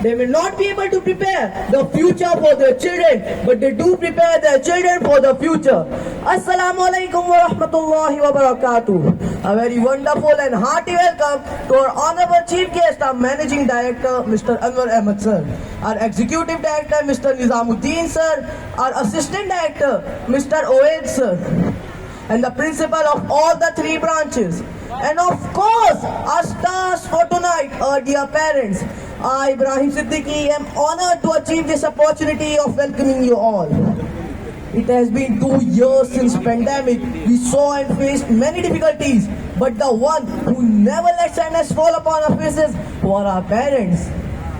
They will not be able to prepare the future for their children, but they do prepare their children for the future. Assalamu alaikum wa rahmatullahi wa barakatuh. A very wonderful and hearty welcome to our honorable chief guest, our managing director, Mr. Anwar Ahmed sir, our executive director, Mr. Nizamuddin sir, our assistant director, Mr. Oed sir, and the principal of all the three branches. And of course, our stars for tonight, our dear parents. I, Ibrahim Siddiqui, am honored to achieve this opportunity of welcoming you all. It has been 2 years since pandemic. We saw and faced many difficulties, but the one who never let sadness fall upon our faces were our parents.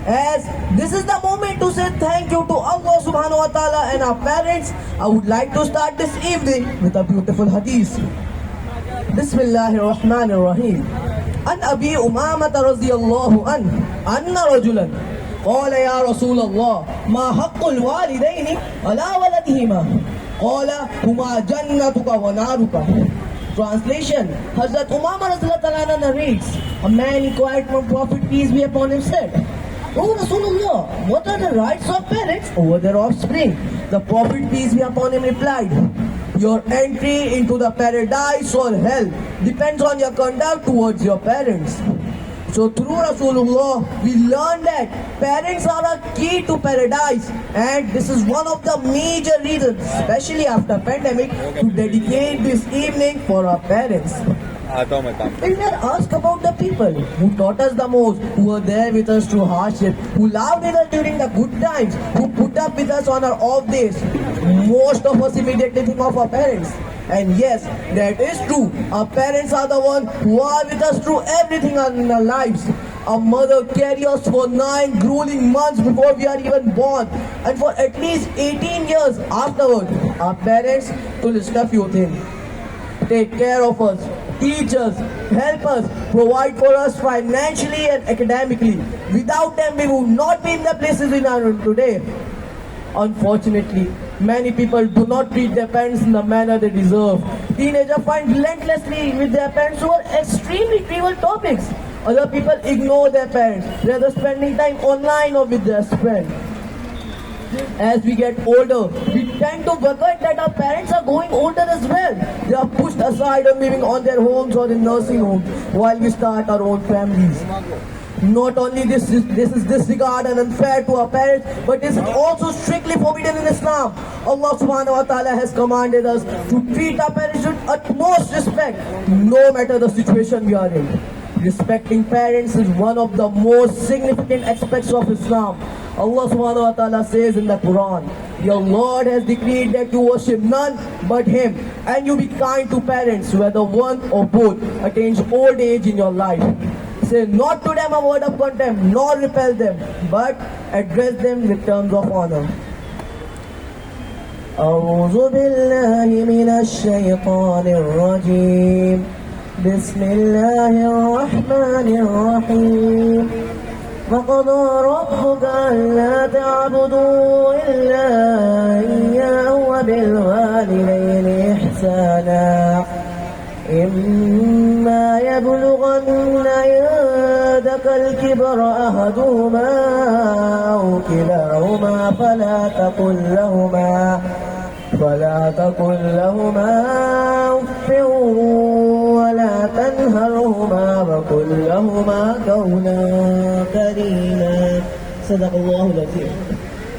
As this is the moment to say thank you to Allah subhanahu wa ta'ala and our parents, I would like to start this evening with a beautiful hadith. Bismillahir Rahmanir Rahim. An Abi Umamah radiyallahu anhu anna rajulan qala ya Rasulullah ma haqqul walidaini ala waladihima qala huma jannatuka wa naruka. Translation: Hazrat Umamah radiyallahu anhu narrates, a man inquired from Prophet peace be upon him said, "O Rasulullah, what are the rights of parents over their offspring?" The Prophet peace be upon him replied, "Your entry into the paradise or hell depends on your conduct towards your parents." So through Rasulullah, we learn that parents are a key to paradise, and this is one of the major reasons, especially after pandemic, to dedicate this evening for our parents. We can ask about the people who taught us the most, who were there with us through hardship, who laughed with us during the good times, who put up with us on our off days. Most of us immediately think of our parents. And yes, that is true. Our parents are the ones who are with us through everything in our lives. Our mother carries us for 9 grueling months before we are even born, and for at least 18 years afterward. Our parents, to list a few things, take care of us, teach us, help us, provide for us financially and academically. Without them, we would not be in the places we are in today. Unfortunately, many people do not treat their parents in the manner they deserve. Teenagers fight relentlessly with their parents over extremely trivial topics. Other people ignore their parents, rather spending time online or with their friends. As we get older, we tend to forget that our parents are growing older as well. They are pushed aside and living on their homes or in nursing homes while we start our own families. Not only this is disregard and unfair to our parents, but this is also strictly forbidden in Islam. Allah subhanahu wa ta'ala has commanded us to treat our parents with utmost respect, no matter the situation we are in. Respecting parents is one of the most significant aspects of Islam. Allah subhanahu wa ta'ala says in the Quran, "Your Lord has decreed that you worship none but Him, and you be kind to parents, whether one or both attains old age in your life. Say not to them a word of contempt, nor repel them, but address them with terms of honor." أعوذ بالله من الشيطان الرجيم. بسم الله الرحمن الرحيم. وقضى ربك ألا تعبدوا إلا إياه وبالوالدين إحسانا. إما يبلغن عندك الكبر أحدهما أو كلاهما فلا تقل لهما أف ولا تنهرهما وقل لهما قولا كريما. صدق الله العظيم.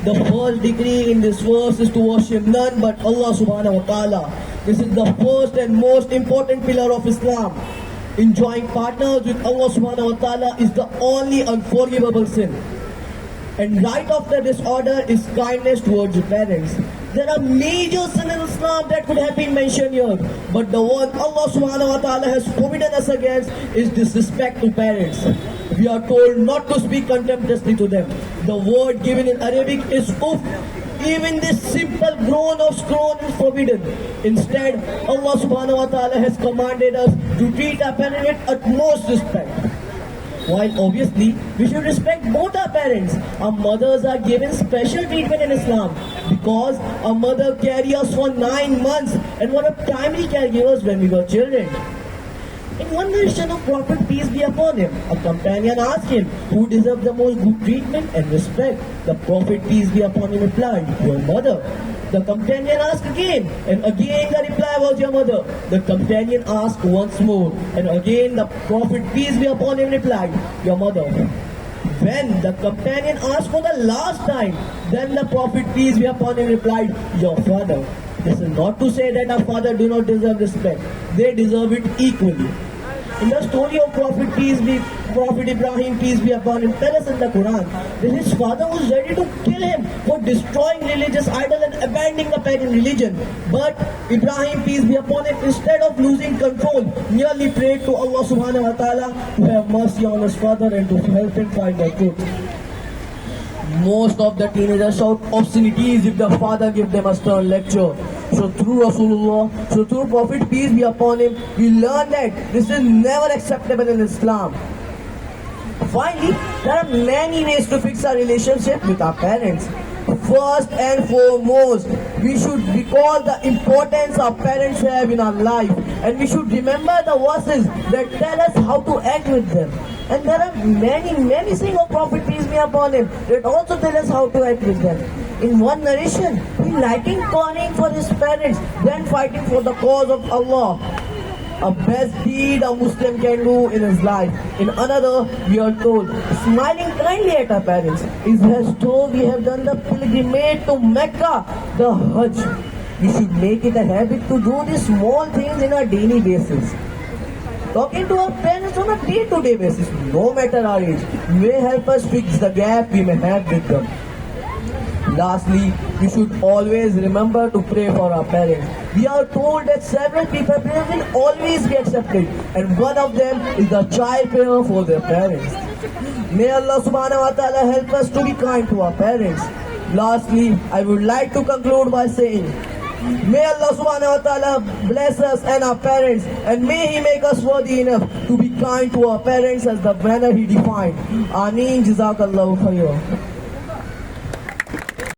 The first decree in this verse is to worship none but Allah subhanahu wa ta'ala. This is the first and most important pillar of Islam. Enjoying partners with Allah subhanahu wa ta'ala is the only unforgivable sin. And right after this order is kindness towards your parents. There are major sins in Islam that could have been mentioned here, but the one Allah subhanahu wa ta'ala has forbidden us against is disrespect to parents. We are told not to speak contemptuously to them. The word given in Arabic is uff. Even this simple groan of scorn is forbidden. Instead, Allah subhanahu wa ta'ala has commanded us to treat our parents with utmost respect. While obviously we should respect both our parents, our mothers are given special treatment in Islam because our mother carried us for 9 months and were our primary caregivers when we were children. In one narration of Prophet, peace be upon him, a companion asked him, who deserved the most good treatment and respect? The Prophet, peace be upon him, replied, your mother. The companion asked again, and again the reply was your mother. The companion asked once more, and again the Prophet, peace be upon him, replied, your mother. When the companion asked for the last time, then the Prophet, peace be upon him, replied, your father. This is not to say that our father do not deserve respect. They deserve it equally. In the story of Prophet Ibrahim, peace be upon him, tell us in the Quran that his father was ready to kill him for destroying religious idols and abandoning the pagan religion. But Ibrahim, peace be upon him, instead of losing control, merely prayed to Allah subhanahu wa ta'ala to have mercy on his father and to help him find the truth. Most of the teenagers shout obscenities if the father gives them a stern lecture. So through Prophet, peace be upon him, we learn that this is never acceptable in Islam. Finally, there are many ways to fix our relationship with our parents. First and foremost, we should recall the importance our parents have in our life, and we should remember the verses that tell us how to act with them. And there are many sayings of Prophet, peace be upon him, that also tell us how to act with them. In one narration, he likened calling for his parents, then fighting for the cause of Allah, a best deed a Muslim can do in his life. In another, we are told, smiling kindly at our parents is as though we have done the pilgrimage to Mecca, the Hajj. We should make it a habit to do these small things in a daily basis. Talking to our parents on a day-to-day basis, no matter our age, may help us fix the gap we may have with them. Lastly, we should always remember to pray for our parents. We are told that several people prayers will always be accepted, and one of them is the child prayer for their parents. May Allah subhanahu wa ta'ala help us to be kind to our parents. Lastly, I would like to conclude by saying, may Allah subhanahu wa ta'ala bless us and our parents, and may He make us worthy enough to be kind to our parents as the manner He defined. Ameen. Jazakallahu khairan.